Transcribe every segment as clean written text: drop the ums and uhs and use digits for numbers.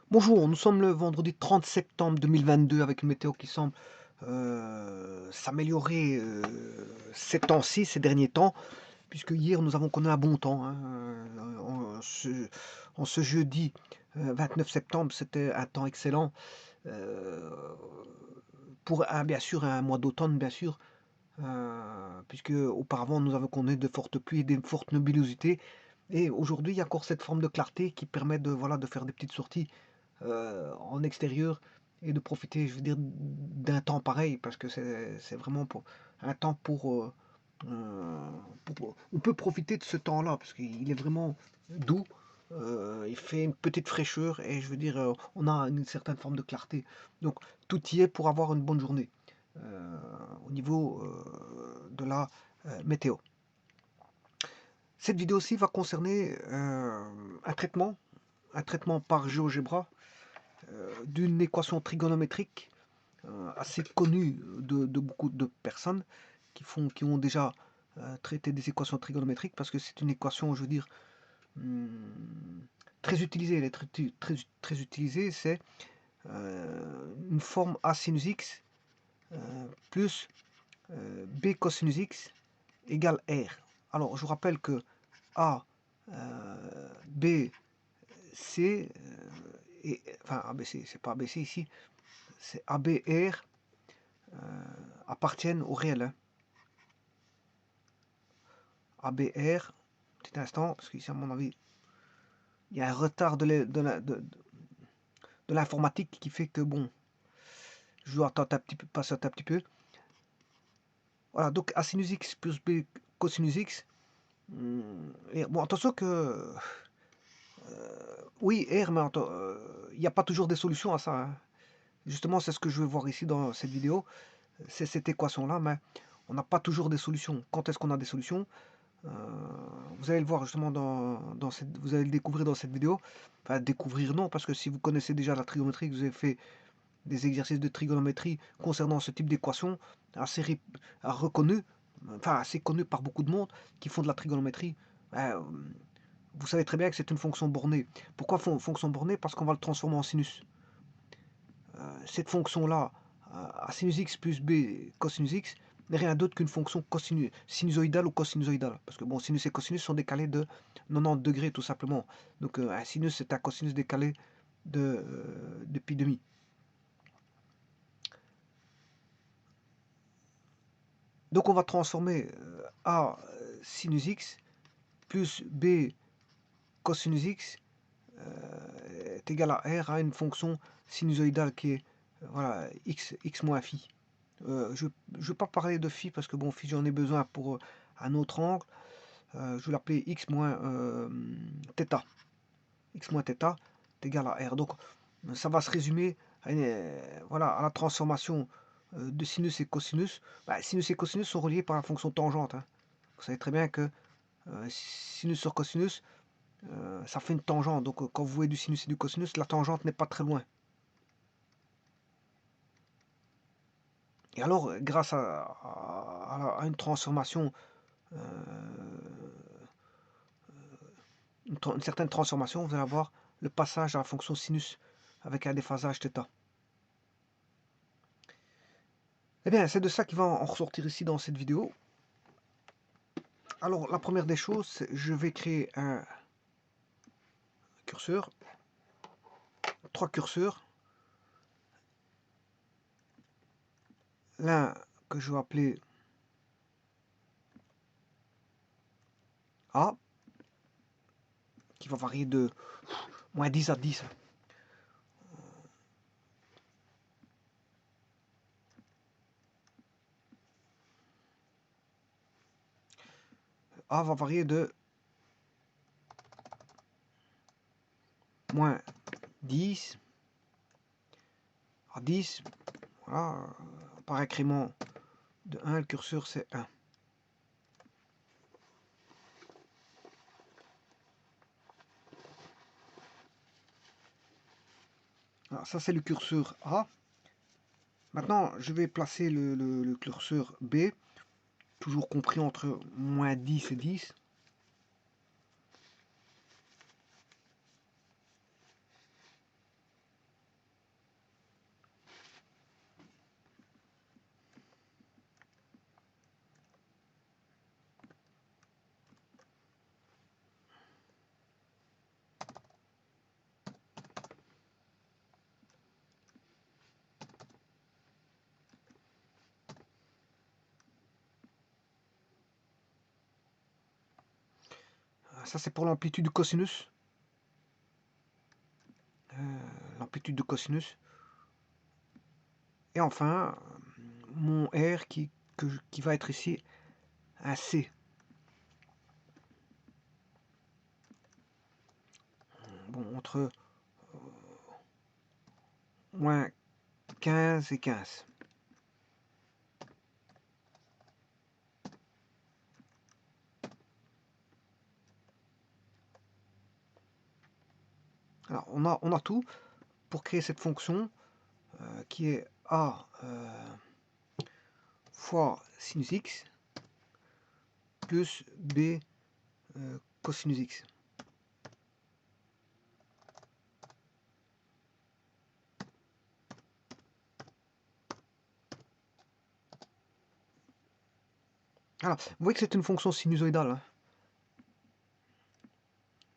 Bonjour, nous sommes le vendredi 30 septembre 2022 avec une météo qui semble s'améliorer ces temps-ci, ces derniers temps, puisque hier nous avons connu un bon temps, hein, en ce jeudi 29 septembre, c'était un temps excellent euh, pour bien sûr un mois d'automne, bien sûr, puisque auparavant nous avons connu de fortes pluies et des fortes nébulosités. Et aujourd'hui, il y a encore cette forme de clarté qui permet de, voilà, de faire des petites sorties en extérieur et de profiter, je veux dire, d'un temps pareil, parce que c'est vraiment un temps euh, on peut profiter de ce temps-là, parce qu'il est vraiment doux, il fait une petite fraîcheur, et je veux dire, on a une certaine forme de clarté. Donc, tout y est pour avoir une bonne journée euh, au niveau de la météo. Cette vidéo-ci va concerner un traitement par GeoGebra d'une équation trigonométrique assez connue de beaucoup de personnes qui ont déjà traité des équations trigonométriques parce que c'est une équation, je veux dire, hum, très utilisée. Elle est très utilisée. C'est une forme A sinus x plus B cosinus x égale R. Alors, je vous rappelle que A, B, C, enfin ABC, c'est pas ABC ici, c'est ABR appartiennent au réel. Hein. ABR, petit instant, parce qu'ici, à mon avis, il y a un retard de l'informatique qui fait que, bon, je dois attendre un petit peu, patienter un petit peu. Voilà, donc A sinus x plus B cosinus x. Et, bon, attention que, oui, R, mais il n'y a pas toujours des solutions à ça. Hein. Justement, c'est ce que je veux voir ici dans cette vidéo. C'est cette équation-là, mais on n'a pas toujours des solutions. Quand est-ce qu'on a des solutions? Euh, vous allez le voir justement vous allez le découvrir dans cette vidéo. Enfin, découvrir non, parce que si vous connaissez déjà la trigonométrie, que vous avez fait des exercices de trigonométrie concernant ce type d'équation, assez reconnu, enfin assez connu par beaucoup de monde qui font de la trigonométrie, ben, vous savez très bien que c'est une fonction bornée. Pourquoi fonction bornée? Parce qu'on va le transformer en sinus. Cette fonction-là, à sinus x plus b cosinus x, n'est rien d'autre qu'une fonction sinusoïdale ou cosinusoïdale. Parce que bon, sinus et cosinus sont décalés de 90 degrés tout simplement. Donc un sinus c'est un cosinus décalé de pi demi. Donc on va transformer A sinus x plus B cosinus x est égal à R à une fonction sinusoïdale qui est voilà, x moins phi. Je ne vais pas parler de phi parce que bon, phi j'en ai besoin pour un autre angle. Je vais l'appeler x moins θ. X moins θ est égal à R. Donc ça va se résumer à, voilà, à la transformation de sinus et cosinus. Bah, sinus et cosinus sont reliés par la fonction tangente. Hein. Vous savez très bien que sinus sur cosinus, ça fait une tangente. Donc quand vous voyez du sinus et du cosinus, la tangente n'est pas très loin. Et alors, grâce à une transformation, une certaine transformation, vous allez avoir le passage à la fonction sinus avec un déphasage θ. Eh bien, c'est de ça qui va en ressortir ici dans cette vidéo. Alors, la première des choses, je vais créer un curseur, 3 curseurs. L'un que je vais appeler A, qui va varier de moins 10 à 10. A va varier de moins 10 à 10. Voilà, par incrément de 1, le curseur c'est 1. Alors, ça c'est le curseur A. Maintenant, je vais placer le curseur B, toujours compris entre moins 10 et 10. Ça, c'est pour l'amplitude du cosinus. L'amplitude de cosinus. Et enfin, mon R qui va être ici un C. Bon, entre moins 15 et 15. Alors, on a tout pour créer cette fonction qui est A fois sinus x plus B cosinus x. Alors, vous voyez que c'est une fonction sinusoïdale. Hein.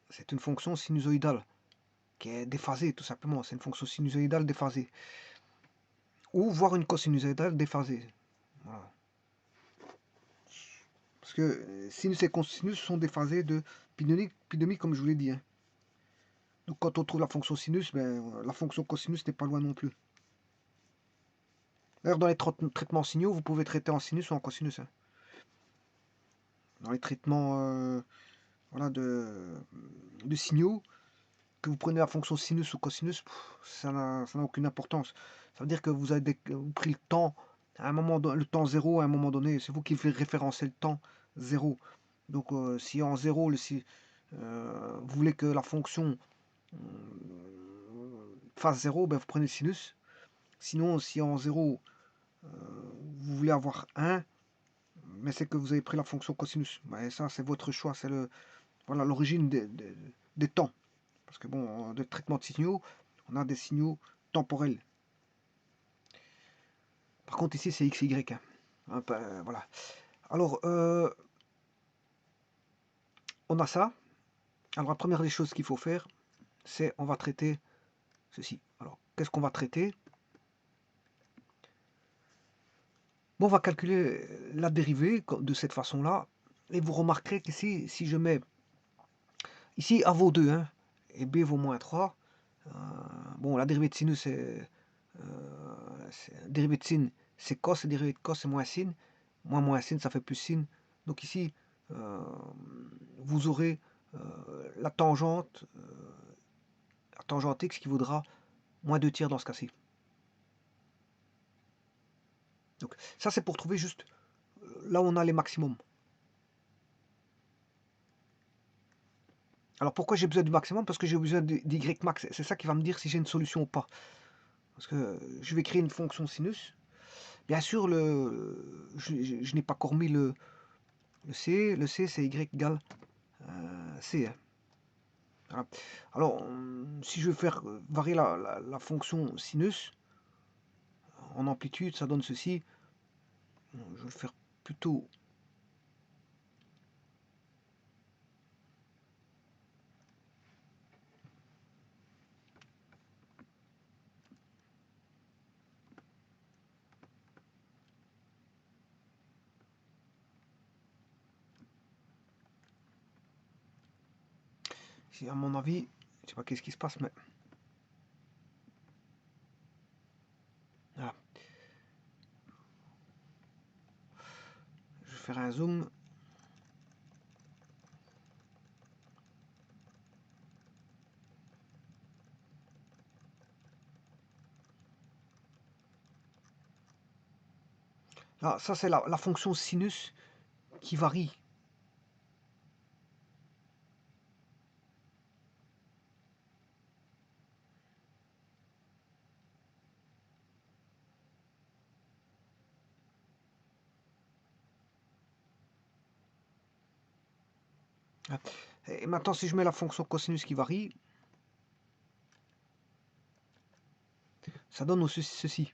C'est une fonction sinusoïdale qui est déphasée, tout simplement. C'est une fonction sinusoïdale déphasée. Ou voire une cosinusoïdale déphasée. Voilà. Parce que sinus et cosinus sont déphasés de pi demi, comme je vous l'ai dit. Hein. Donc quand on trouve la fonction sinus, ben, la fonction cosinus n'est pas loin non plus. D'ailleurs, dans les traitements signaux, vous pouvez traiter en sinus ou en cosinus. Hein. Dans les traitements voilà, de signaux, que vous prenez la fonction sinus ou cosinus, ça n'a aucune importance. Ça veut dire que vous avez pris le temps, à un moment, le temps zéro à un moment donné, c'est vous qui faites référencer le temps zéro. Donc si en zéro, vous voulez que la fonction fasse zéro, ben, vous prenez le sinus. Sinon, si en zéro, vous voulez avoir 1, mais c'est que vous avez pris la fonction cosinus. Ben, ça, c'est votre choix, c'est voilà, l'origine des temps. Parce que bon, de traitement de signaux, on a des signaux temporels. Par contre, ici, c'est x, y. Hein. Voilà. Alors, on a ça. Alors, la première des choses qu'il faut faire, c'est on va traiter ceci. Alors, qu'est-ce qu'on va traiter? Bon, on va calculer la dérivée de cette façon-là. Et vous remarquerez qu'ici, si je mets... Ici, A vaut 2, hein, et B vaut moins 3. Bon, la dérivée de sinus, dérivée de sin, c'est cos, et dérivée de cos, c'est moins sin. Moins sin, ça fait plus sin. Donc ici, vous aurez la tangente x qui vaudra moins 2 tiers dans ce cas-ci. Donc ça, c'est pour trouver juste là où on a les maximums. Alors pourquoi j'ai besoin du maximum? Parce que j'ai besoin d'y max. C'est ça qui va me dire si j'ai une solution ou pas. Parce que je vais créer une fonction sinus. Bien sûr, je n'ai pas encore mis le C. Le C, c'est y égale C. Hein. Voilà. Alors, si je veux faire varier la fonction sinus en amplitude, ça donne ceci. Je vais le faire plutôt... Si à mon avis, je sais pas qu'est-ce qui se passe, mais... Voilà. Je vais faire un zoom. Là, ça c'est la fonction sinus qui varie. Et maintenant, si je mets la fonction cosinus qui varie, ça donne aussi ceci.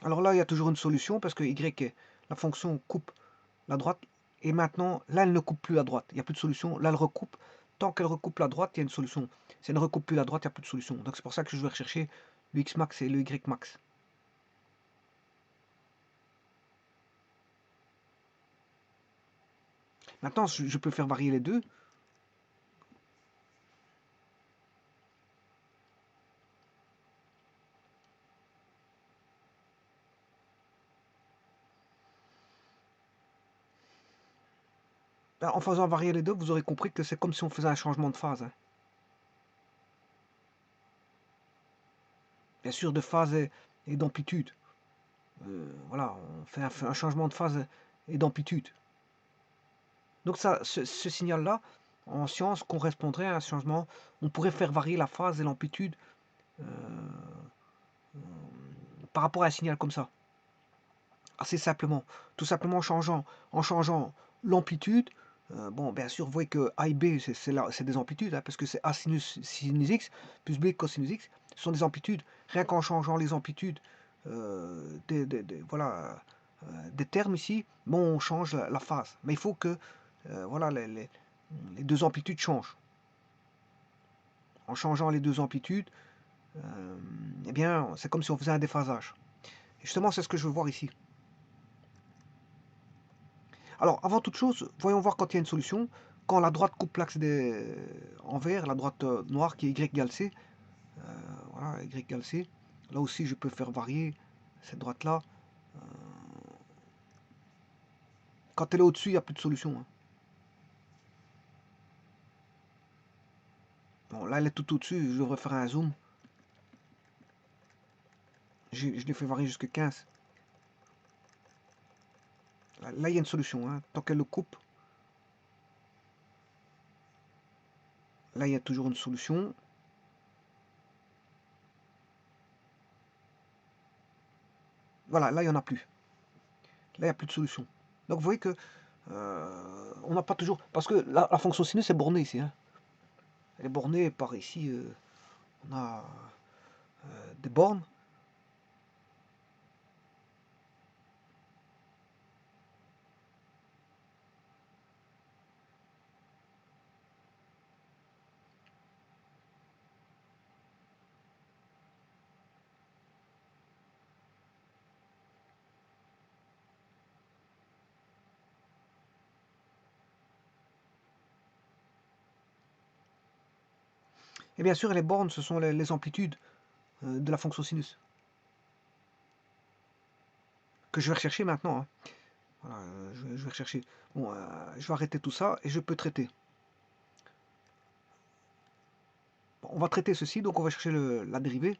Alors là, il y a toujours une solution parce que la fonction coupe la droite. Et maintenant, là, elle ne coupe plus la droite. Il n'y a plus de solution. Là, elle recoupe. Tant qu'elle recoupe la droite, il y a une solution. Si elle ne recoupe plus la droite, il n'y a plus de solution. Donc c'est pour ça que je vais rechercher le X max et le Y max. Maintenant, je peux faire varier les deux. En faisant varier les deux, vous aurez compris que c'est comme si on faisait un changement de phase, hein. Bien sûr, de phase et d'amplitude. Voilà, on fait un changement de phase et d'amplitude. Donc ça, ce signal-là, en science, correspondrait à un changement. On pourrait faire varier la phase et l'amplitude euh, par rapport à un signal comme ça. Assez simplement. Tout simplement en changeant l'amplitude. Bon, bien sûr, vous voyez que A et B, c'est des amplitudes, hein, parce que c'est A sinus X plus B cosinus X. Ce sont des amplitudes. Rien qu'en changeant les amplitudes voilà, des termes ici, bon, on change la phase. Mais il faut que voilà, les deux amplitudes changent. En changeant les deux amplitudes, eh bien, c'est comme si on faisait un déphasage. Et justement, c'est ce que je veux voir ici. Alors, avant toute chose, voyons voir quand il y a une solution. Quand la droite coupe l'axe en vert, la droite noire qui est Y égale C, voilà, Y égale C. Là aussi, je peux faire varier cette droite-là. Quand elle est au-dessus, il n'y a plus de solution, hein. Bon, là, elle est tout au-dessus, je devrais faire un zoom. Je l'ai fait varier jusqu'à 15. Là, il y a une solution, hein. Tant qu'elle le coupe, là, il y a toujours une solution. Voilà, là, il n'y en a plus. Là, il n'y a plus de solution. Donc, vous voyez que on n'a pas toujours... Parce que la fonction sinus est bornée ici, hein. Elle est bornée par ici, on a des bornes. Et bien sûr, les bornes, ce sont les amplitudes de la fonction sinus. Que je vais rechercher maintenant, hein. Voilà, je vais rechercher. Bon, je vais arrêter tout ça et je peux traiter. Bon, on va traiter ceci, donc on va chercher la dérivée.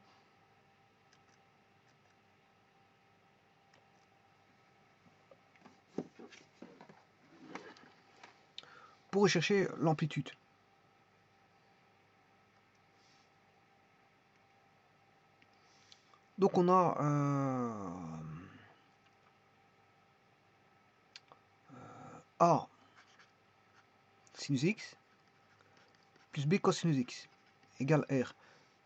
Pour rechercher l'amplitude. Donc on a A sinus x plus B cosinus x égale R.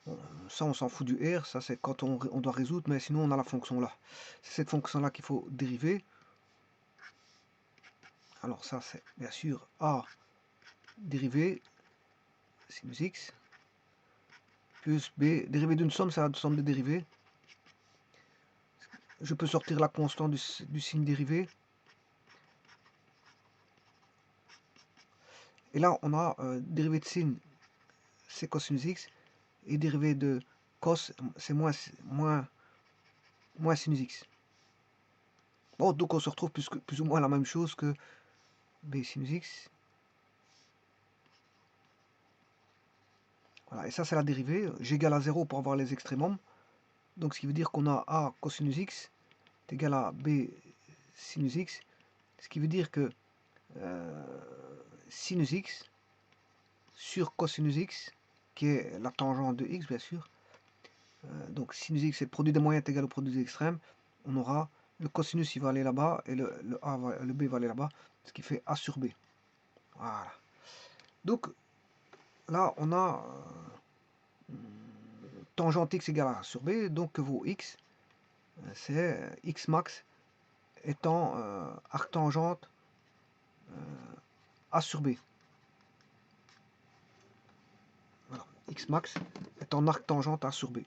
Bon, ça, on s'en fout du R, ça c'est quand on doit résoudre, mais sinon on a la fonction là. C'est cette fonction-là qu'il faut dériver. Alors ça, c'est bien sûr A dérivé sinus x plus B, dérivé d'une somme, c'est la somme des dérivés. Je peux sortir la constante du signe dérivé. Et là, on a dérivé de sin, c'est cosinus x, et dérivé de cos, c'est moins sinus x. Bon, donc on se retrouve plus ou moins la même chose que b sinus x. Voilà, et ça c'est la dérivée. J'égale à 0 pour avoir les extrémums. Donc ce qui veut dire qu'on a a cosinus x est égal à b sinus x. Ce qui veut dire que sinus x sur cosinus x, qui est la tangente de x bien sûr. Donc sinus x est le produit des moyennes est égal au produit des extrêmes. On aura le cosinus il va aller là-bas et le b va aller là-bas, ce qui fait a sur b. Voilà. Donc là on a tangente x égale à a sur b, donc que vaut x. c'est x max étant arctangente A sur B. Voilà. X max étant arctangente A sur B.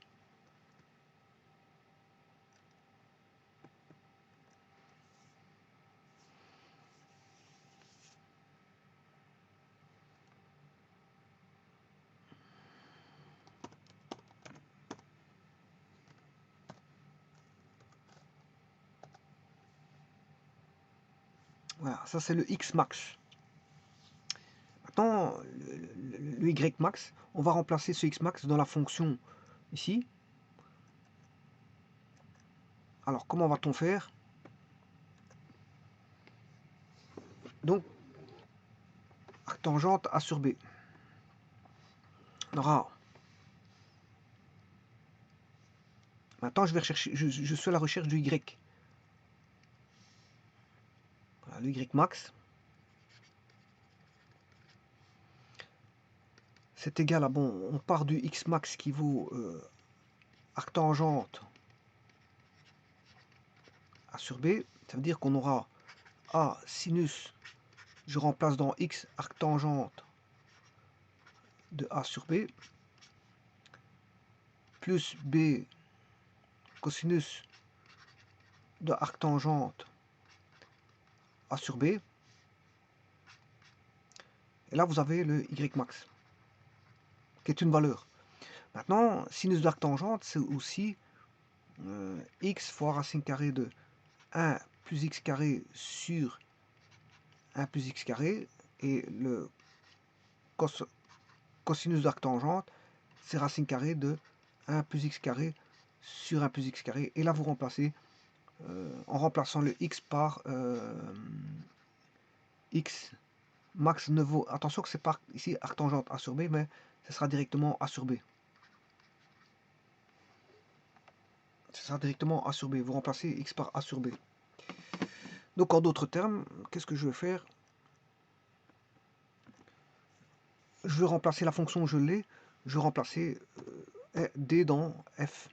Voilà, ça c'est le X max. Maintenant, le Y max, on va remplacer ce X max dans la fonction ici. Alors, comment va-t-on faire? Donc, arctangente A sur B. On aura. Maintenant, je vais rechercher, je suis à la recherche du Y. Voilà, le Y max. C'est égal à, bon, on part du X max qui vaut arctangente A sur B. Ça veut dire qu'on aura A sinus, je remplace dans X arctangente de A sur B, plus B cosinus de arctangente A sur B. Et là, vous avez le Y max, qui est une valeur. Maintenant, sinus d'arctangente, c'est aussi x fois racine carrée de 1 plus x carré sur 1 plus x carré. Et le cosinus d'arctangente, c'est racine carrée de 1 plus x carré sur 1 plus x carré. Et là, vous remplacez, en remplaçant le x par x max ne vaut, attention que c'est pas ici arctangente A sur B, mais ce sera directement A sur B. Ce sera directement A sur B. Vous remplacez x par A sur B. Donc en d'autres termes, qu'est-ce que je vais faire? Je vais remplacer la fonction, je l'ai, je vais remplacer D dans F.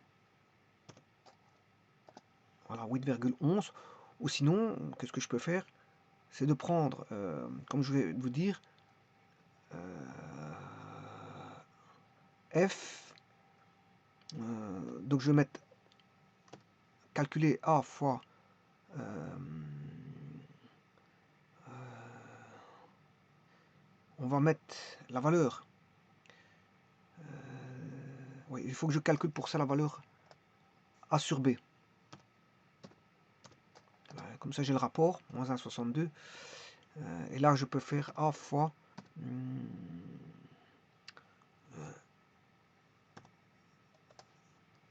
Voilà, 8,11. Ou sinon, qu'est-ce que je peux faire? C'est de prendre, comme je vais vous dire, F. Donc je vais mettre calculer A fois on va mettre la valeur. Oui, il faut que je calcule pour ça la valeur A sur B. Comme ça j'ai le rapport, moins 1,62. Et là je peux faire A fois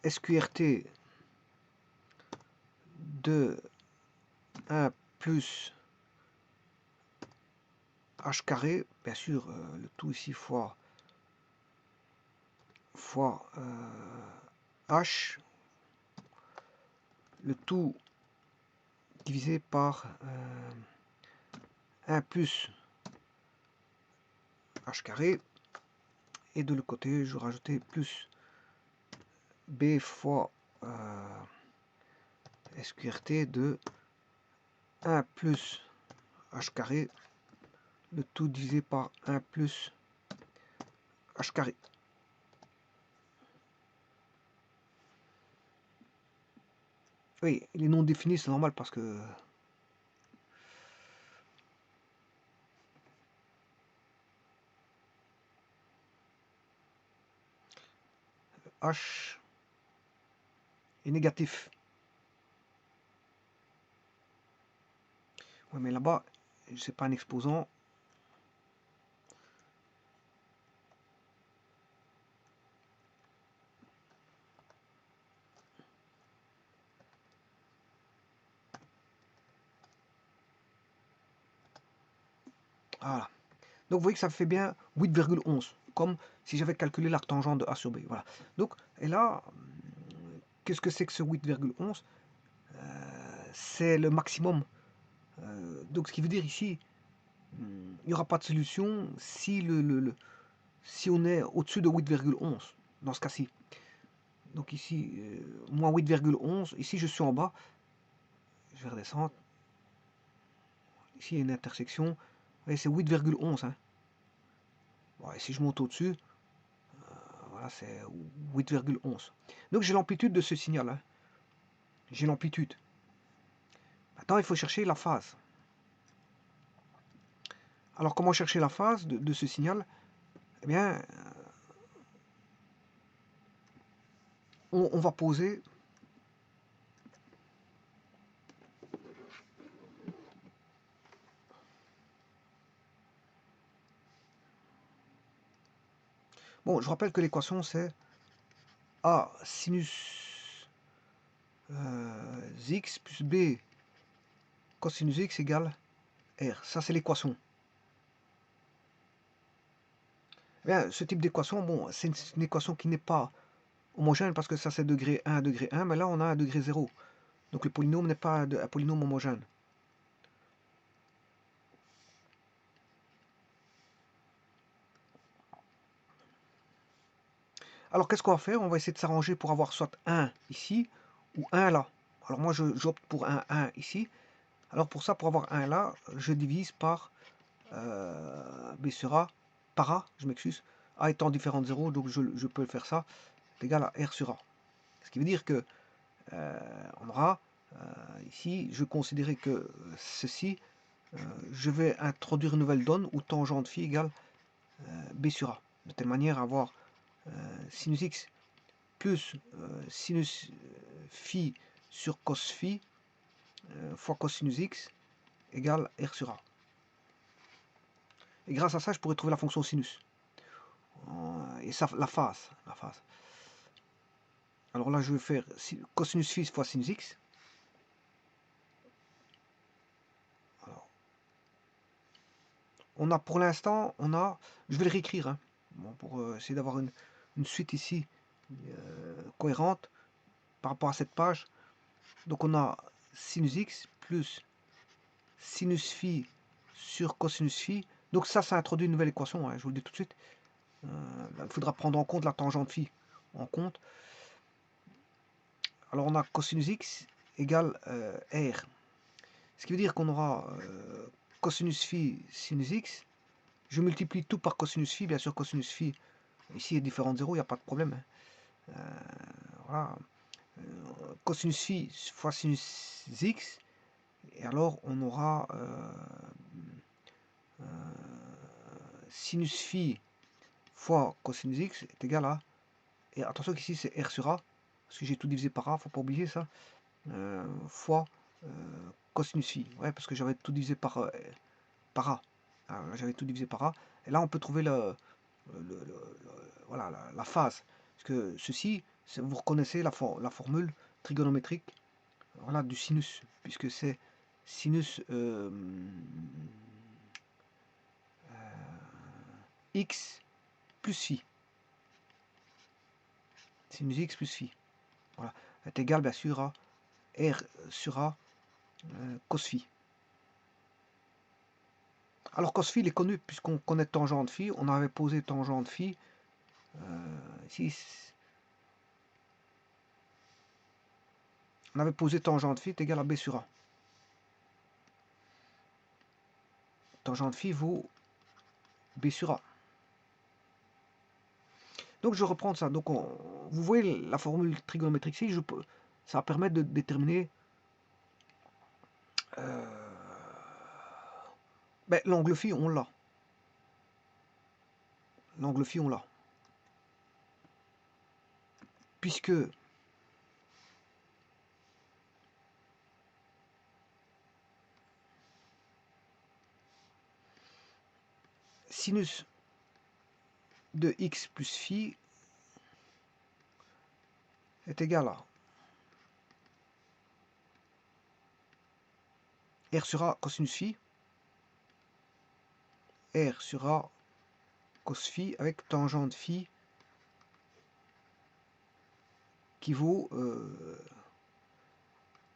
SQRT de 1 plus h carré, bien sûr, le tout ici fois h, le tout divisé par 1 plus h carré, et de l'autre côté je rajoutais plus b fois SQRT de 1 plus h carré, le tout divisé par 1 plus h carré. Oui, les non définis c'est normal parce que h est négatif. Oui, mais là-bas, c'est pas un exposant. Voilà. Donc vous voyez que ça fait bien 8,11, comme si j'avais calculé l'arctangente de A sur B. Voilà. Donc, et là, qu'est-ce que c'est que ce 8,11? C'est le maximum. Donc ce qui veut dire ici, il n'y aura pas de solution si, si on est au-dessus de 8,11, dans ce cas-ci. Donc ici, moins 8,11. Ici, je suis en bas. Je vais redescendre. Ici, il y a une intersection. Vous voyez, c'est 8,11. Hein. Bon, et si je monte au-dessus, voilà, c'est 8,11. Donc j'ai l'amplitude de ce signal. Hein. J'ai l'amplitude. Maintenant, il faut chercher la phase. Alors, comment chercher la phase de ce signal? Eh bien, on va poser... Bon, je rappelle que l'équation, c'est A sinus x plus B cosinus x égale R. Ça, c'est l'équation. Eh bien, ce type d'équation, bon, c'est une équation qui n'est pas homogène parce que ça, c'est degré 1, degré 1, mais là, on a un degré 0. Donc, le polynôme n'est pas un polynôme homogène. Alors, qu'est-ce qu'on va faire? On va essayer de s'arranger pour avoir soit 1 ici ou 1 là. Alors, moi, j'opte pour un 1 ici. Alors, pour ça, pour avoir 1 là, je divise par B sur A, par A, je m'excuse. A étant différent de 0, donc je peux faire ça. C'est égal à R sur A. Ce qui veut dire que on aura ici, je considérais que ceci, je vais introduire une nouvelle donne où tangente phi égale B sur A. De telle manière à avoir sinus x plus sinus phi sur cos phi fois cosinus x égale R sur A. Et grâce à ça, je pourrais trouver la fonction sinus. Et ça, la phase. Alors là, je vais faire cosinus phi fois sinus x. Alors, on a pour l'instant, je vais le réécrire, hein, bon, pour essayer d'avoir une suite ici cohérente par rapport à cette page. Donc on a sinus x plus sinus phi sur cosinus phi. Donc ça introduit une nouvelle équation, hein, je vous le dis tout de suite. Il faudra prendre en compte la tangente phi en compte. Alors on a cosinus x égale R. Ce qui veut dire qu'on aura cosinus phi sinus x. Je multiplie tout par cosinus phi, bien sûr cosinus phi ici est différent de 0, il n'y a pas de problème. Voilà. Cosinus phi fois sinus x. Et alors on aura sinus phi fois cosinus x est égal à... Et attention qu'ici c'est R sur A, parce que j'ai tout divisé par A, faut pas oublier ça. Fois cosinus phi. Ouais, parce que j'avais tout divisé par A. J'avais tout divisé par A. Et là, on peut trouver voilà, la phase. Parce que ceci, vous reconnaissez la formule trigonométrique, voilà, du sinus, puisque c'est sinus x plus phi. Sinus x plus phi. Voilà. Est égal, bien sûr, à R sur A cos phi. Alors cos phi, il est connu puisqu'on connaît tangente phi. On avait posé tangente phi. Ici, on avait posé tangente phi est égal à B sur A. Tangente phi vaut B sur A. Donc je reprends ça. Donc vous voyez la formule trigonométrique ici, ça va permettre de déterminer l'angle phi, on l'a. L'angle phi, on l'a. Puisque sinus de x plus phi est égal à R sur A cosinus phi, R sur A cos phi avec tangente phi qui vaut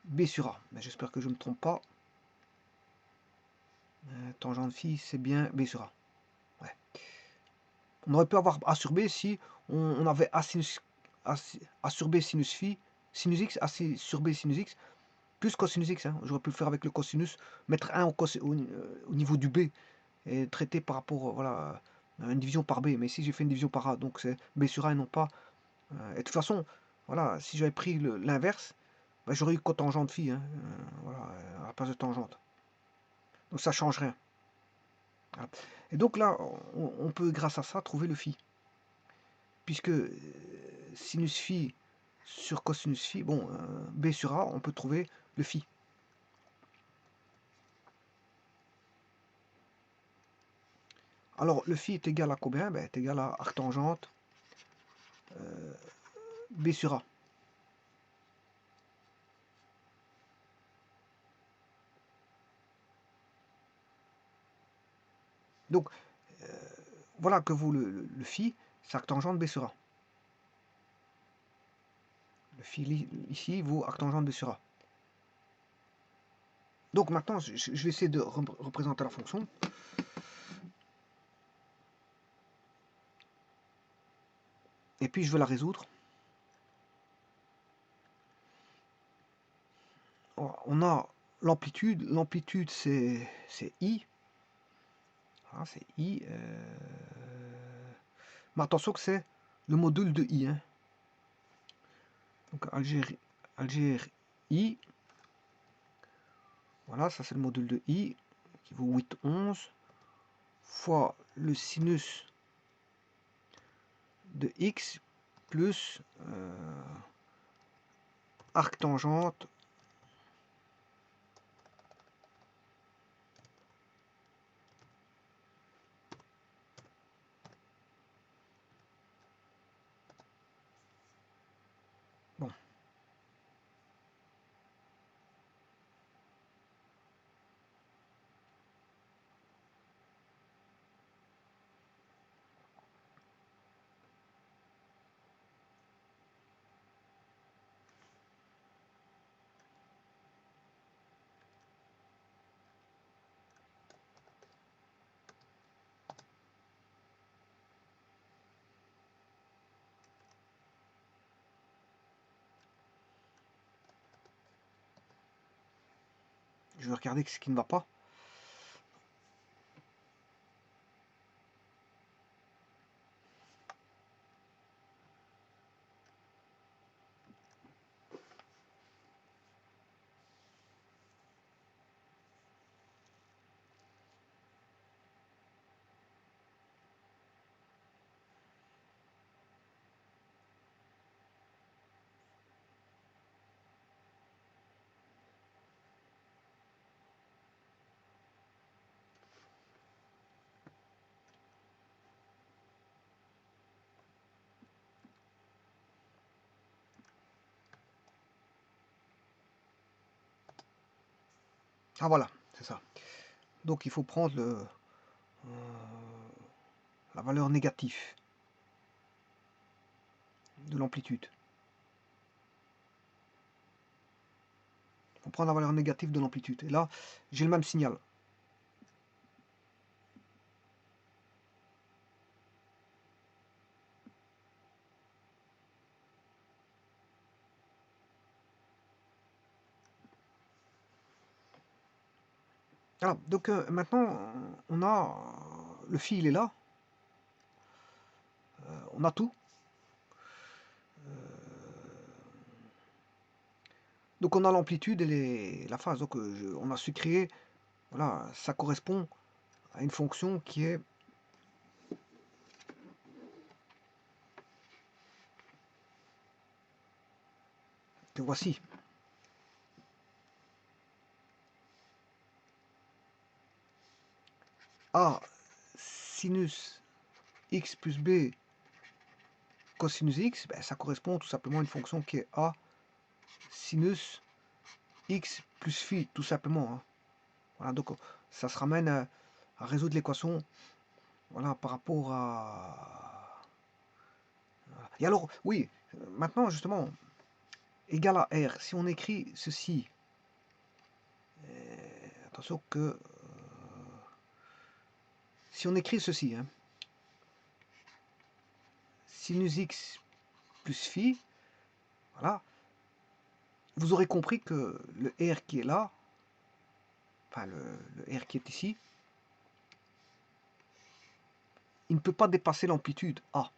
B sur A. Mais j'espère que je ne me trompe pas. Tangente phi, c'est bien B sur A. Ouais. On aurait pu avoir A sur B si on avait A sinus A sur B sinus phi, sinus x, A sur B sinus x, plus cosinus x. Hein. J'aurais pu le faire avec le cosinus, mettre 1 au niveau du B et traiter par rapport voilà, à une division par B. Mais ici, j'ai fait une division par A, donc c'est B sur A et non pas. Et de toute façon, voilà, si j'avais pris l'inverse, bah, j'aurais eu cotangente phi, hein, voilà, à la place de tangente. Donc ça change rien. Voilà. Et donc là, on peut, grâce à ça, trouver le phi. Puisque sinus phi sur cosinus phi, bon, B sur A, on peut trouver le phi. Alors, le phi est égal à combien? Ben, est égal à arctangente B sur A. Donc, voilà que vaut le phi, c'est arctangente B sur A. Le phi ici vaut arctangente B sur A. Donc maintenant, je vais essayer de représenter la fonction. Et puis je vais la résoudre. On a l'amplitude. L'amplitude, c'est I. Ah, c'est I. Mais attention que c'est le module de I. Hein. Donc Algérie I. Voilà, ça c'est le module de I qui vaut 8, 11 fois le sinus de X plus arctangente bon. Je vais regarder ce qui ne va pas. Ah voilà, c'est ça. Donc il faut prendre la valeur négative de l'amplitude. Il faut prendre la valeur négative de l'amplitude. Et là, j'ai le même signal. Alors, donc maintenant, on a le phi, il est là. On a tout. Donc on a l'amplitude et la phase. Donc on a su créer, voilà, ça correspond à une fonction qui est que voici. A sinus x plus b cosinus x, ben, ça correspond tout simplement à une fonction qui est A sinus x plus phi, tout simplement. Hein. Voilà, donc ça se ramène à résoudre l'équation, voilà, par rapport à... Et alors, oui, maintenant justement, égal à R, si on écrit ceci, attention que... si on écrit ceci, hein, sinus x plus phi, voilà, vous aurez compris que le R qui est là, enfin le R qui est ici, il ne peut pas dépasser l'amplitude A.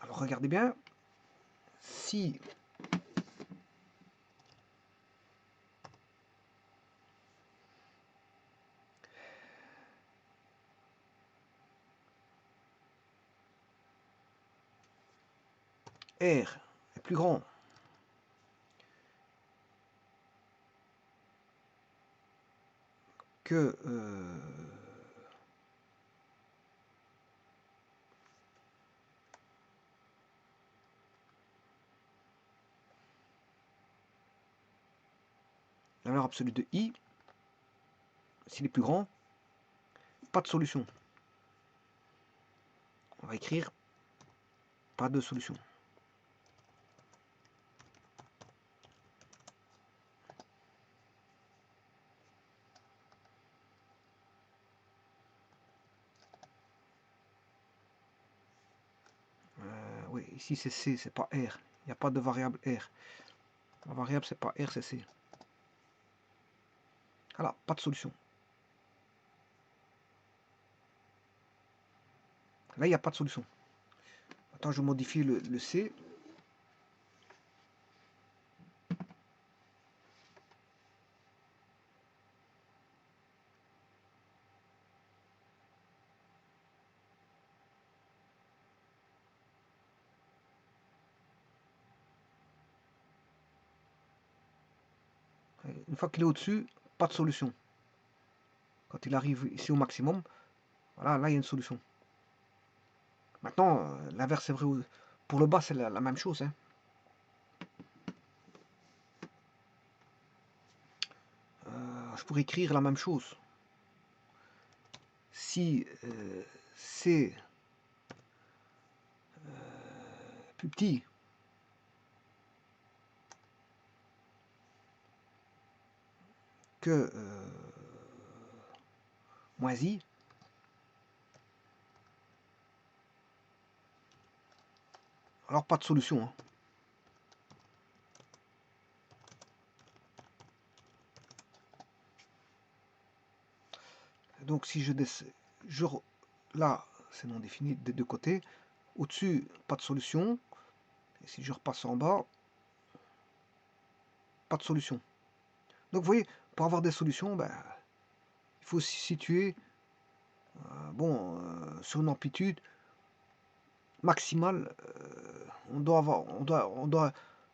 Alors regardez bien, si R est plus grand que la valeur absolue de I, s'il est plus grand, pas de solution. On va écrire pas de solution. Oui, ici c'est C, c'est pas R. Il n'y a pas de variable R. La variable c'est pas R, c'est C. Voilà, pas de solution. Là, il n'y a pas de solution. Attends, je modifie le C. Une fois qu'il est au-dessus, pas de solution. Quand il arrive ici au maximum, voilà, là il y a une solution. Maintenant, l'inverse est vrai. Pour le bas, c'est la même chose. Hein. Je pourrais écrire la même chose. Si c'est plus petit que moins I, alors pas de solution. Hein. Donc si je descends, là c'est non défini des deux côtés. Au-dessus, pas de solution. Et si je repasse en bas, pas de solution. Donc vous voyez, pour avoir des solutions, ben, il faut se situer sur une amplitude maximale.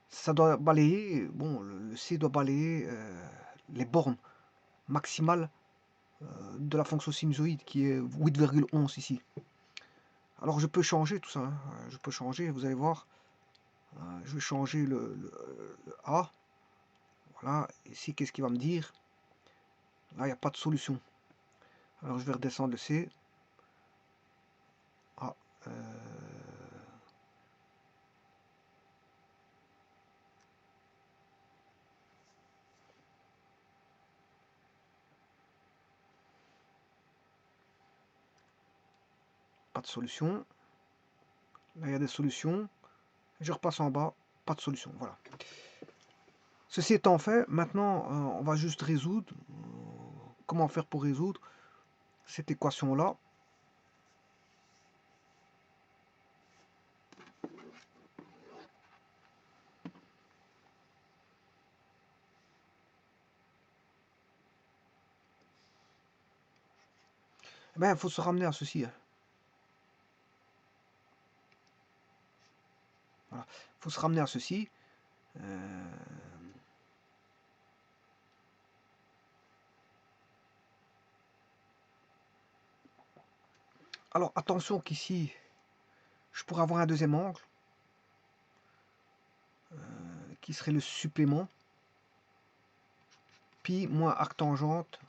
Ça doit balayer, bon, le C doit balayer les bornes maximales de la fonction sinusoïde qui est 8,11 ici. Alors je peux changer tout ça, hein. Je peux changer, vous allez voir, je vais changer le A, voilà, ici qu'est-ce qu'il va me dire? Là il n'y a pas de solution. Alors je vais redescendre le C. Ah, pas de solution. Là il y a des solutions. Je repasse en bas, pas de solution, voilà. Ceci étant fait, maintenant on va juste résoudre. Comment faire pour résoudre cette équation-là? Eh ben, il faut se ramener à ceci. Hein. Voilà. Il faut se ramener à ceci. Alors attention qu'ici, je pourrais avoir un deuxième angle qui serait le supplément pi moins arc tangente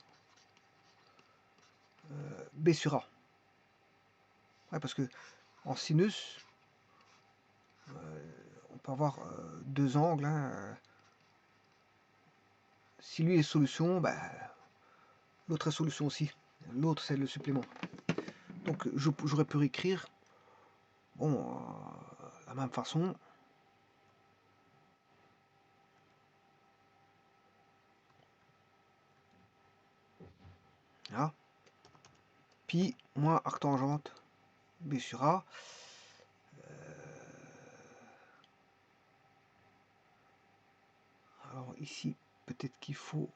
B sur A. Ouais, parce que en sinus, on peut avoir deux angles. Hein. Si lui est solution, bah, l'autre est solution aussi. L'autre c'est le supplément. Donc j'aurais pu réécrire, bon, la même façon. Là. Pi moins arc tangente B sur A. Alors ici, peut-être qu'il faut...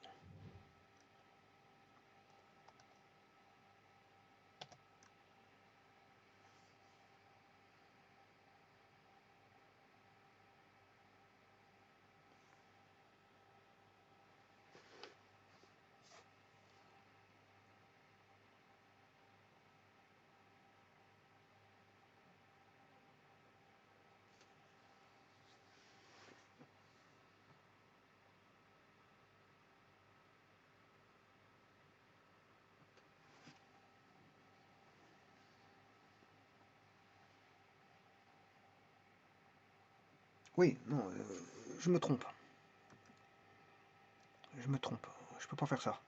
Oui, non, je me trompe. Je me trompe. Je peux pas faire ça.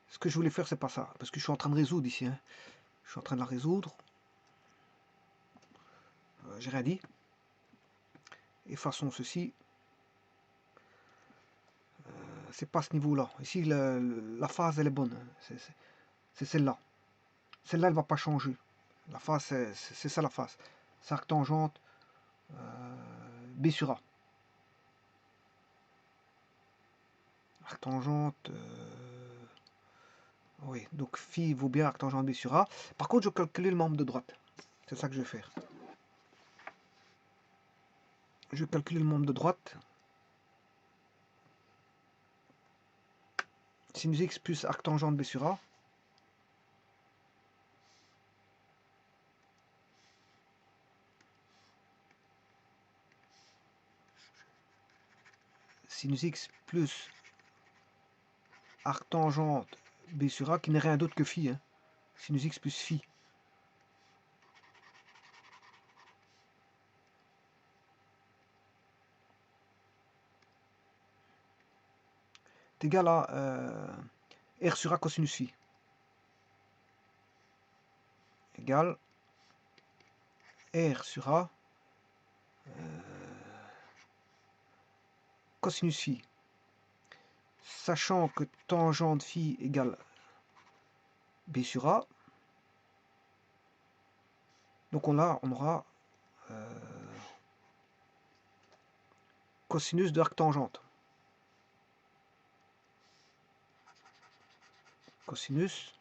Ce que je voulais faire, c'est pas ça. Parce que je suis en train de résoudre ici. Hein. Je suis en train de la résoudre. J'ai rien dit. Effaçons ceci. C'est pas ce niveau-là. Ici, la phase, elle est bonne. C'est celle-là. Celle-là, elle va pas changer. La phase, c'est ça la phase. C'est arc tangente B sur A. Arc tangente... oui, donc phi vaut bien arc tangente B sur A. Par contre, je vais calculer le membre de droite. C'est ça que je vais faire. Je vais calculer le membre de droite. Sinus x plus arc tangente B sur A. Sinus x plus arc tangente B sur A, qui n'est rien d'autre que phi. Hein. Sinus x plus phi. C'est égal à R sur A cosinus phi. Égal R sur A cosinus phi. Sachant que tangente phi égale B sur A. Donc on aura cosinus de arc tangente. Cosinus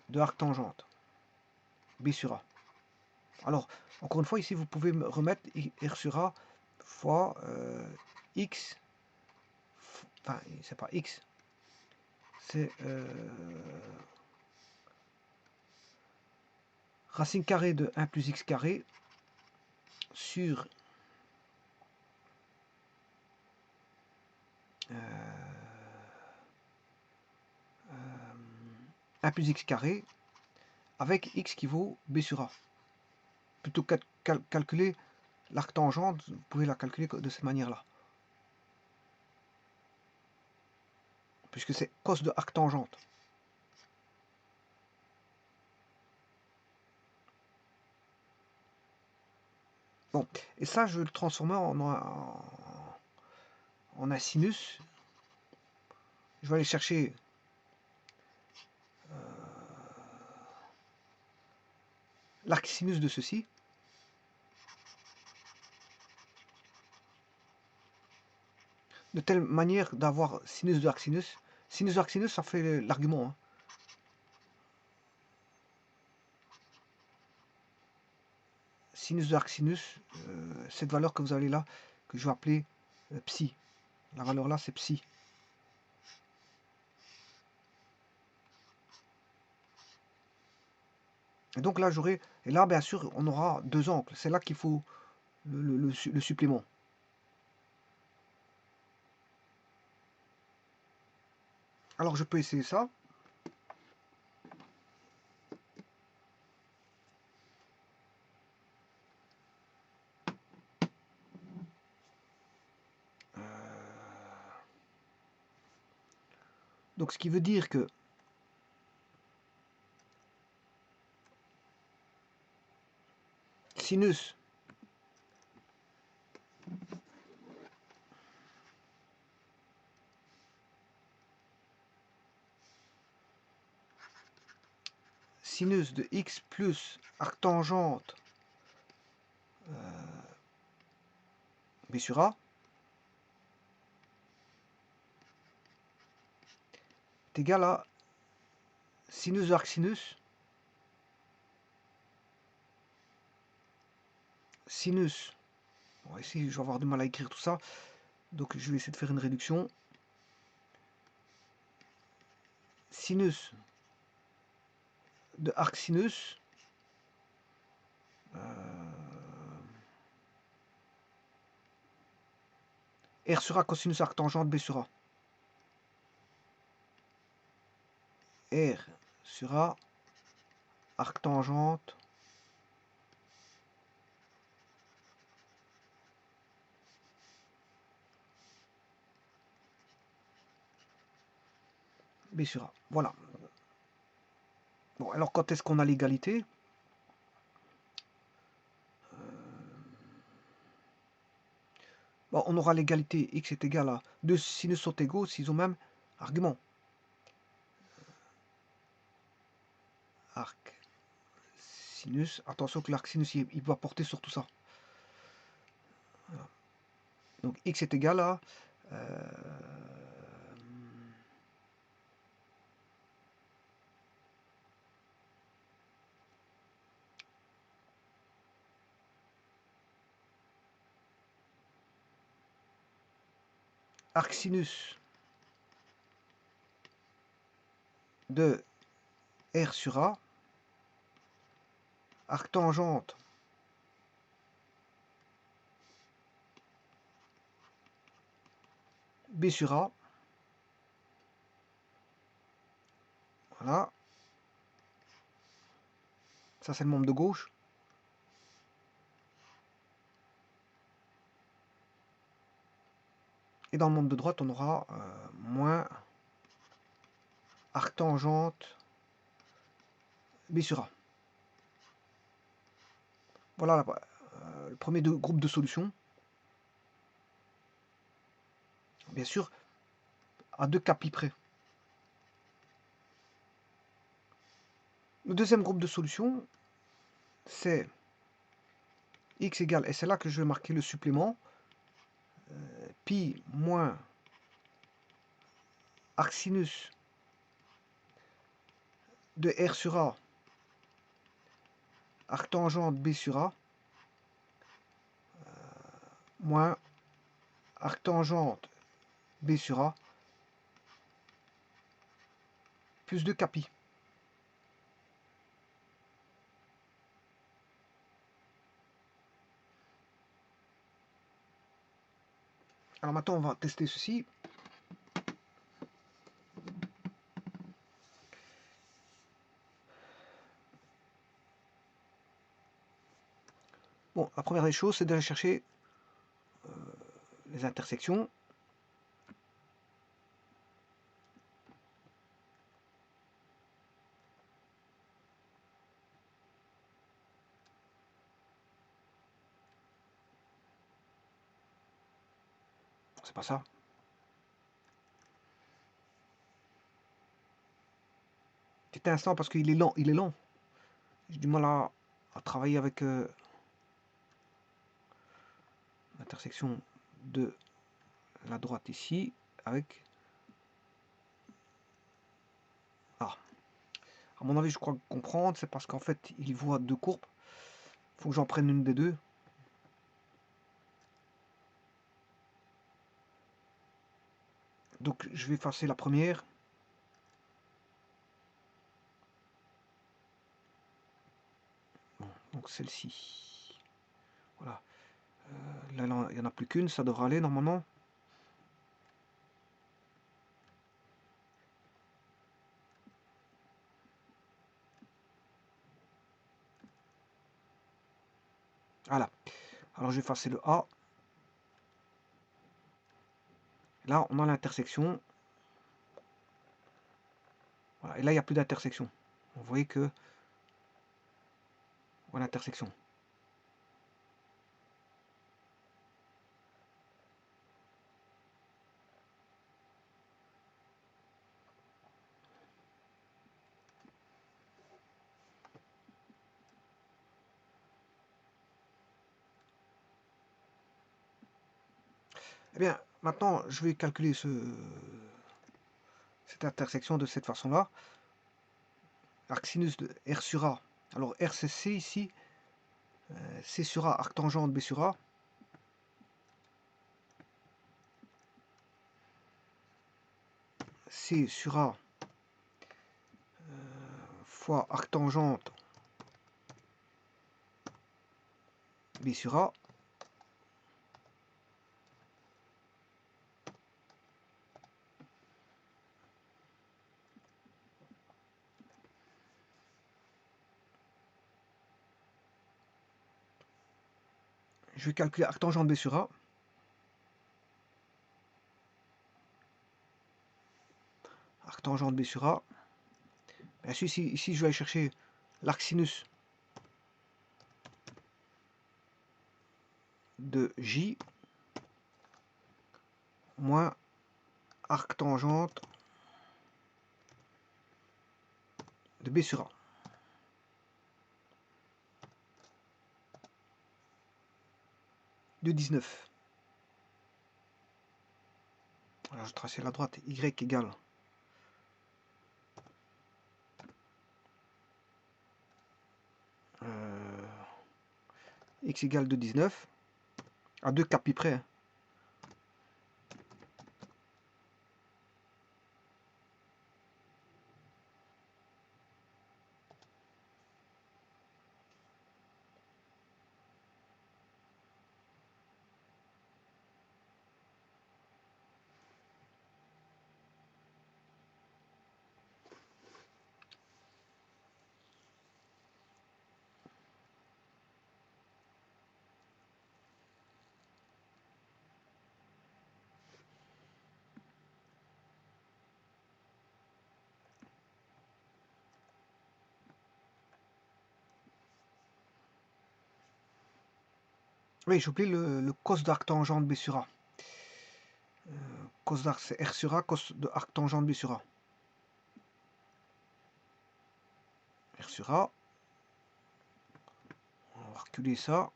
de arc tangente. B sur A. Alors, encore une fois, ici, vous pouvez me remettre R sur A fois X. Enfin, c'est pas X. C'est racine carrée de 1 plus X carré sur 1 plus X carré avec X qui vaut B sur A. Plutôt que calculer l'arc tangente, vous pouvez la calculer de cette manière-là. Puisque c'est cos de arc tangente. Bon, et ça, je vais le transformer en un sinus. Je vais aller chercher l'arc sinus de ceci. De telle manière d'avoir sinus de arc sinus. Sinus de arc sinus, ça fait l'argument. Hein. Sinus de arc sinus, cette valeur que vous avez là, que je vais appeler psi. La valeur là, c'est psi. Et donc là, et là, bien sûr, on aura deux angles. C'est là qu'il faut le supplément. Alors, je peux essayer ça. Donc Donc ce qui veut dire que sinus de x plus arctangente b sur a est égal à sinus de arcsinus sinus. Bon, ici, je vais avoir du mal à écrire tout ça, donc je vais essayer de faire une réduction. Sinus de arcsinus R sur A cosinus arctangente B sur A. R sur A arctangente B sur A. Voilà. Bon, alors quand est-ce qu'on a l'égalité? Bon, on aura l'égalité x est égal à 2 sinus sont égaux s'ils ont même argument. Arc sinus. Attention que l'arc sinus il va porter sur tout ça. Voilà. Donc x est égal à arc sinus de R sur A arctangente B sur A. Voilà. Ça, c'est le membre de gauche. Et dans le membre de droite, on aura moins arctangente B sur A. Voilà le premier groupe de solutions. Bien sûr, à 2 cas pi près. Le deuxième groupe de solutions, c'est x égale, et c'est là que je vais marquer le supplément, pi moins arcsinus de R sur A arctangente B sur A moins arctangente B sur A plus 2 capi. Alors maintenant, on va tester ceci. Bon, la première des choses, c'est d'aller chercher les intersections. C'est pas ça. Petit instant parce qu'il est lent, il est lent. J'ai du mal à travailler avec l'intersection de la droite ici avec... Ah, à mon avis, je crois comprendre, c'est parce qu'en fait, il voit deux courbes. Il faut que j'en prenne une des deux. Donc, je vais effacer la première. Bon, donc celle-ci. Voilà. Là, il n'y en a plus qu'une, ça devrait aller normalement. Voilà. Alors, je vais effacer le A. Là, on a l'intersection. Voilà. Et là, il n'y a plus d'intersection. Vous voyez que voilà l'intersection. Eh bien, maintenant, je vais calculer cette intersection de cette façon-là. Arc sinus de R sur A. Alors R c'est C ici. C sur A, arc tangente B sur A. C sur A fois arc tangente B sur A. Je vais calculer arc tangente B sur A. Arc tangente B sur A. Bien sûr, ici je vais aller chercher l'arc sinus de J moins arc tangente de B sur A. De 19. Alors je trace la droite, Y égale X égale de 19. À 2 capis près. Hein. Oui, j'oublie le cos d'arc tangente B sur A. Cos d'arc c'est R sur A, cos de arc tangente B sur A. R sur A. On va reculer ça.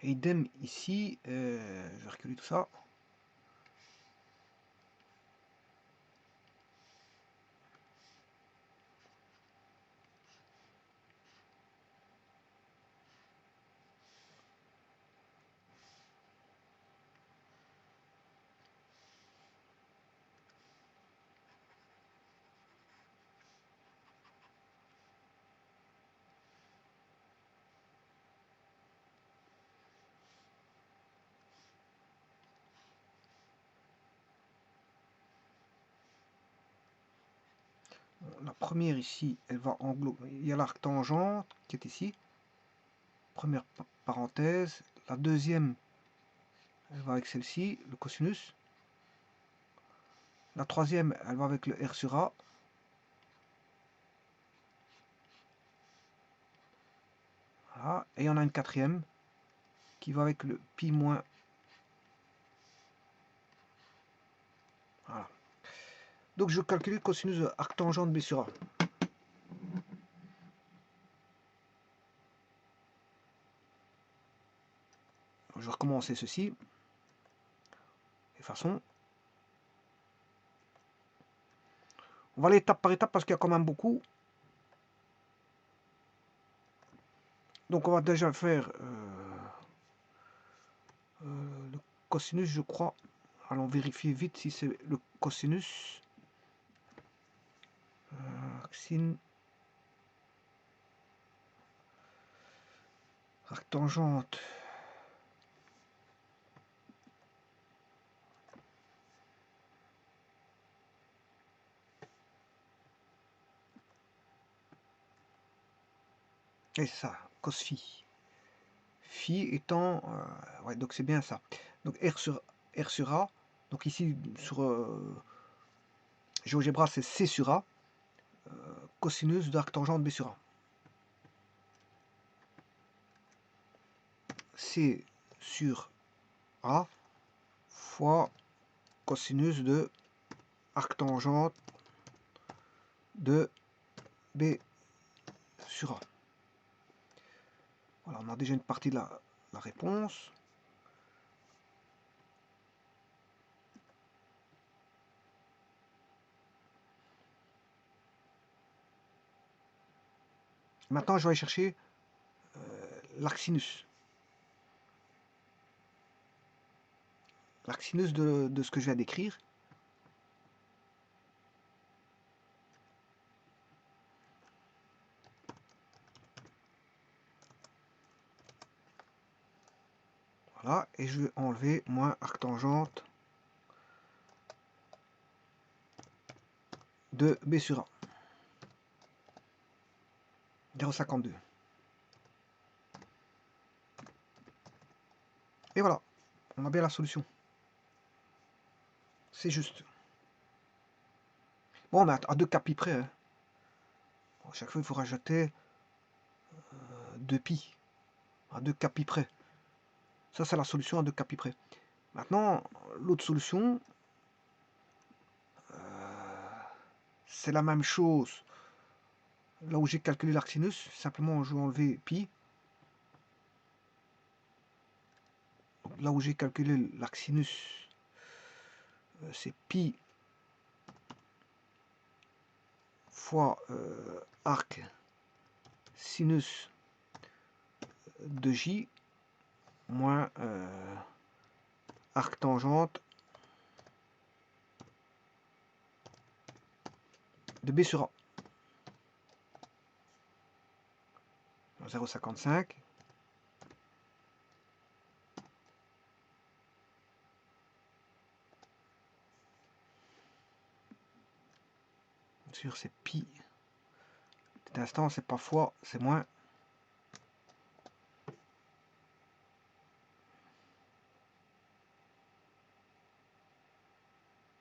Et idem ici, je vais reculer tout ça. La première ici, elle va englober. Il y a l'arc tangente qui est ici. Première parenthèse. La deuxième, elle va avec celle-ci, le cosinus. La troisième, elle va avec le R sur A. Voilà. Et il y en a une quatrième qui va avec le pi moins. Voilà. Donc je calcule le cosinus de arc tangente B sur A. Je vais recommencer ceci. De façon. On va aller étape par étape parce qu'il y a quand même beaucoup. Donc on va déjà faire le cosinus, je crois. Allons vérifier vite si c'est le cosinus. Sin. Arc tangente. Et c'est ça, cos phi. Phi étant... ouais, donc c'est bien ça. Donc R sur A. Donc ici, sur GeoGebra, c'est C sur A. Cosinus de arctangente B sur A. C sur A fois cosinus de arctangente de B sur A. Voilà, on a déjà une partie de la réponse. Maintenant, je vais aller chercher l'arcsinus. L'arcsinus de ce que je viens d'écrire. Voilà, et je vais enlever moins arctangente de B sur A. 0,52. Et voilà, on a bien la solution. C'est juste. Bon, on a à 2 capis près. Hein. Bon, chaque fois, il faut rajouter 2 pi. À 2 capis près. Ça, c'est la solution à 2 capis près. Maintenant, l'autre solution, c'est la même chose. Là où j'ai calculé l'arcsinus, simplement je vais enlever pi. Donc, là où j'ai calculé l'arcsinus, c'est pi fois arc sinus de j moins arc tangente de B sur A. 0,55. Bien sûr, c'est pi. Cet instant, c'est pas fois, c'est moins.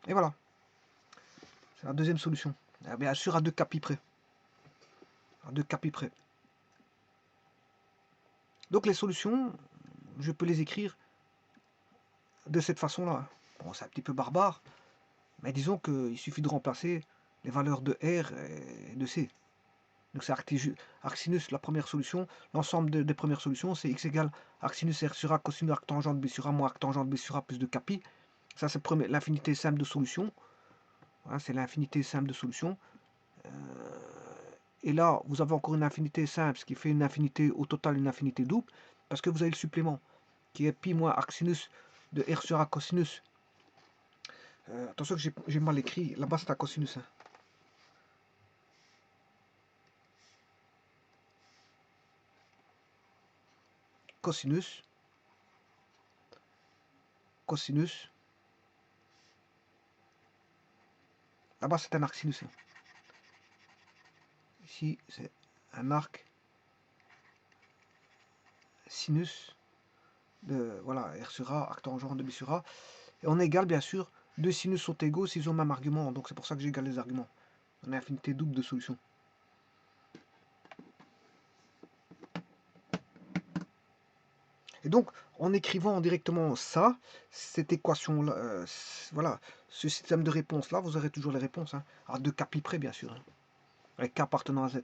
Et voilà. C'est la deuxième solution. Bien sûr, à 2 capis près. À 2 capis près. Donc les solutions, je peux les écrire de cette façon-là. Bon, c'est un petit peu barbare, mais disons qu'il suffit de remplacer les valeurs de R et de C. Donc c'est arcsinus, la première solution. L'ensemble des premières solutions, c'est x égale arcsinus R sur A cosinus arctangente B sur A moins arctangente B sur A plus 2 capi. Ça, c'est l'infinité simple de solution. Voilà, c'est l'infinité simple de solution. Et là, vous avez encore une infinité simple, ce qui fait une infinité au total, une infinité double, parce que vous avez le supplément, qui est pi moins arcsinus de R sur A cosinus. Attention que j'ai mal écrit, là-bas c'est un cosinus. Hein. Cosinus, cosinus. Là-bas c'est un arc sinus. Hein. Ici c'est un arc sinus de voilà R sur A, arc tangent de B sur A. Et on égale bien sûr, deux sinus sont égaux s'ils ont le même argument, donc c'est pour ça que j'égale les arguments. On a une infinité double de solutions. Et donc, en écrivant directement ça, cette équation-là, voilà, ce système de réponse-là, vous aurez toujours les réponses, hein, à 2 capi près, bien sûr, hein, avec k appartenant à z.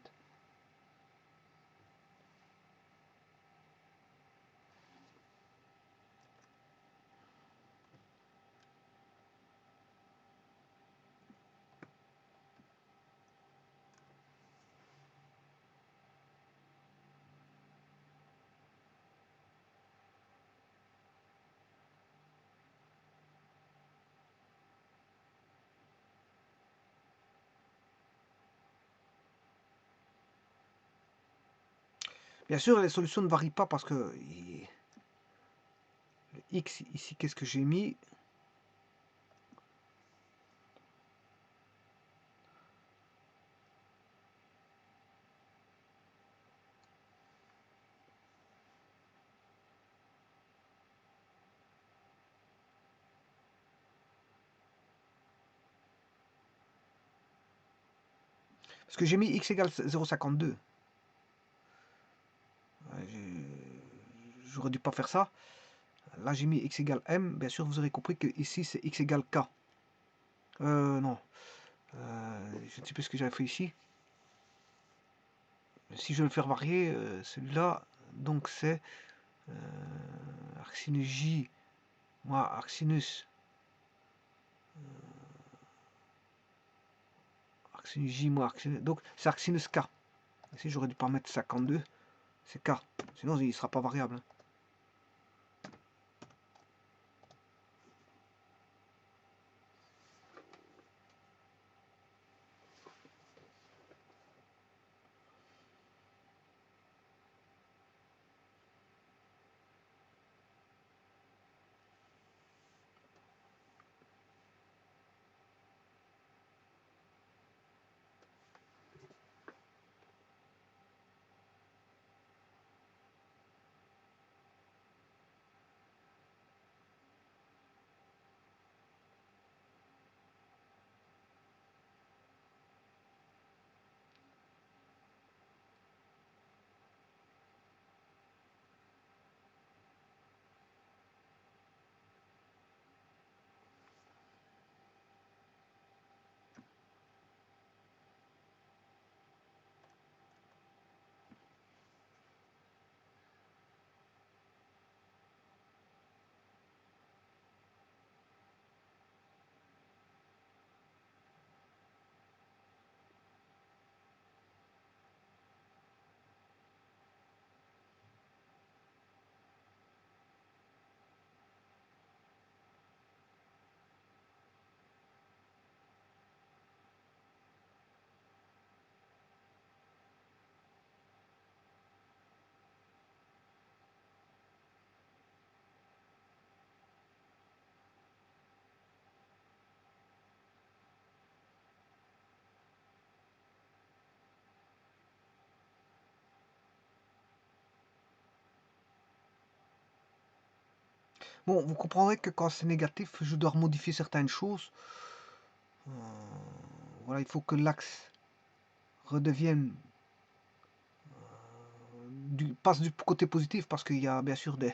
Bien sûr, les solutions ne varient pas parce que le x, ici, qu'est-ce que j'ai mis? Parce que j'ai mis x égale 0,52. J'aurais dû pas faire ça. Là, j'ai mis x égale m. Bien sûr, vous aurez compris que ici, c'est x égale k. Non. Je ne sais plus ce que j'avais fait ici. Si je veux le faire varier, celui-là, donc c'est arcsinus J, moi, arcsinus J, moi, arcsinus. Donc, c'est arcsinus K. Ici, j'aurais dû pas mettre 52. C'est K. Sinon, il ne sera pas variable. Bon, vous comprendrez que quand c'est négatif, je dois modifier certaines choses. Voilà, il faut que l'axe redevienne passe du côté positif parce qu'il y a bien sûr des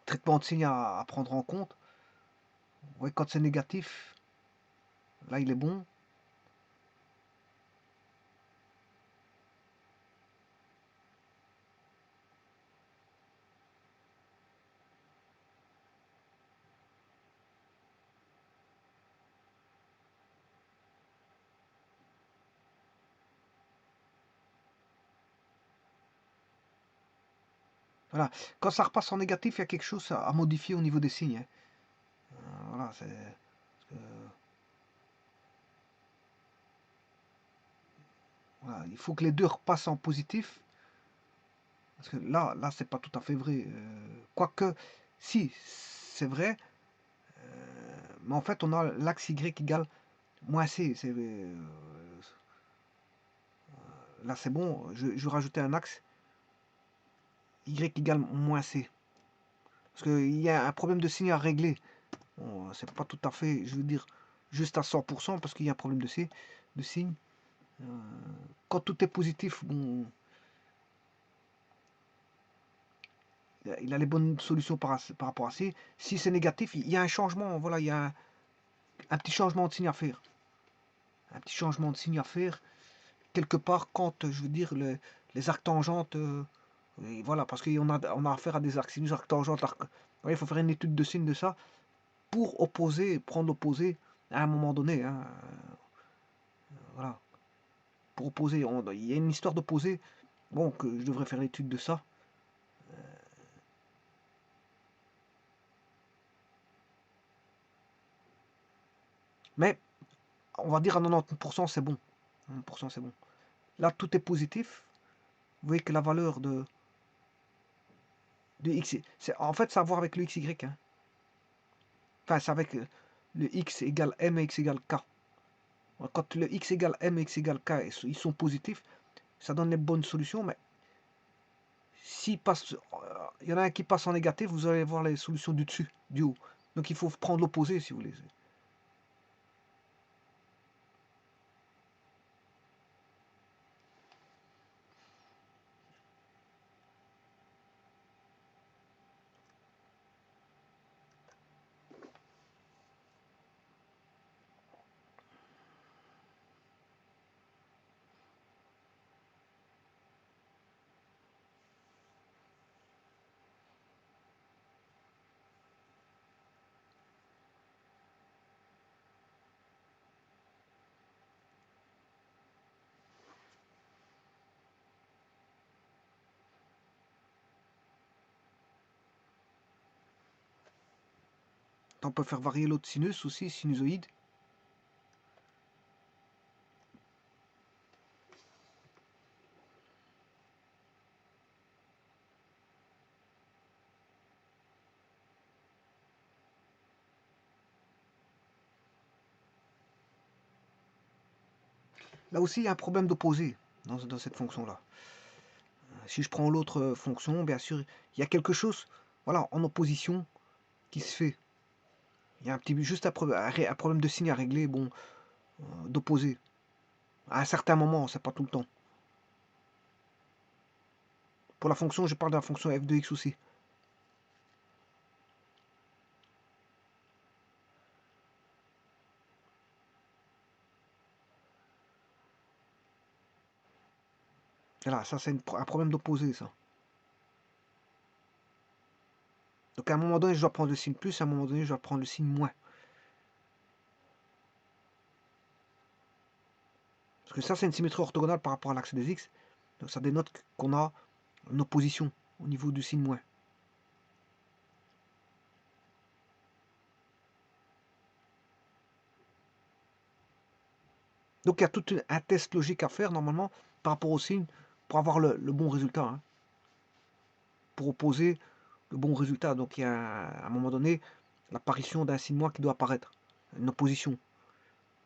traitements de signes à prendre en compte. Ouais, quand c'est négatif, là il est bon. Voilà. Quand ça repasse en négatif, il y a quelque chose à modifier au niveau des signes, hein. Voilà, c'est. Voilà, il faut que les deux repassent en positif. Parce que là c'est pas tout à fait vrai. Quoique, si, c'est vrai. Mais en fait, on a l'axe Y égale moins C. Là, c'est bon. Je vais rajouter un axe Y égale moins C. Parce qu'il y a un problème de signe à régler. Bon, c'est pas tout à fait, je veux dire, juste à 100%, parce qu'il y a un problème de signe. Quand tout est positif, bon, il a les bonnes solutions par rapport à ça. Si c'est négatif, il y a un changement. Voilà, il y a un petit changement de signe à faire. Un petit changement de signe à faire. Quelque part, quand, je veux dire, les arcs tangentes, et voilà, parce on a affaire à des arcs sinus, arcs tangentes. Il faut faire une étude de signe de ça pour opposer, prendre l'opposé à un moment donné, hein. Voilà. Pour opposer, il y a une histoire d'opposé. Bon, que je devrais faire l'étude de ça. Mais on va dire à 90% c'est bon. 90% c'est bon. Là, tout est positif. Vous voyez que la valeur de x, en fait, c'est à voir avec le xy, hein. Enfin, c'est avec le x égale m et x égale k. Quand le x égale m et x égale k, ils sont positifs, ça donne les bonnes solutions, mais s'il passe, il y en a un qui passe en négatif, vous allez voir les solutions du dessus, du haut. Donc il faut prendre l'opposé si vous voulez. On peut faire varier l'autre sinus aussi, sinusoïde. Là aussi, il y a un problème d'opposé dans cette fonction-là. Si je prends l'autre fonction, bien sûr, il y a quelque chose, voilà, en opposition qui se fait. Il y a juste un problème de signe à régler, bon, d'opposé. À un certain moment, c'est pas tout le temps. Pour la fonction, je parle de la fonction f de x aussi. Voilà, ça c'est un problème d'opposé, ça. Donc à un moment donné, je dois prendre le signe plus, à un moment donné, je dois prendre le signe moins. Parce que ça, c'est une symétrie orthogonale par rapport à l'axe des x. Donc ça dénote qu'on a une opposition au niveau du signe moins. Donc il y a tout un test logique à faire normalement par rapport au signe pour avoir le bon résultat. Hein. Pour opposer le bon résultat. Donc il y a à un moment donné l'apparition d'un signe moins qui doit apparaître. Une opposition.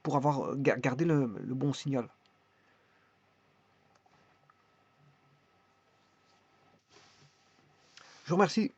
Pour avoir garder le bon signal. Je vous remercie.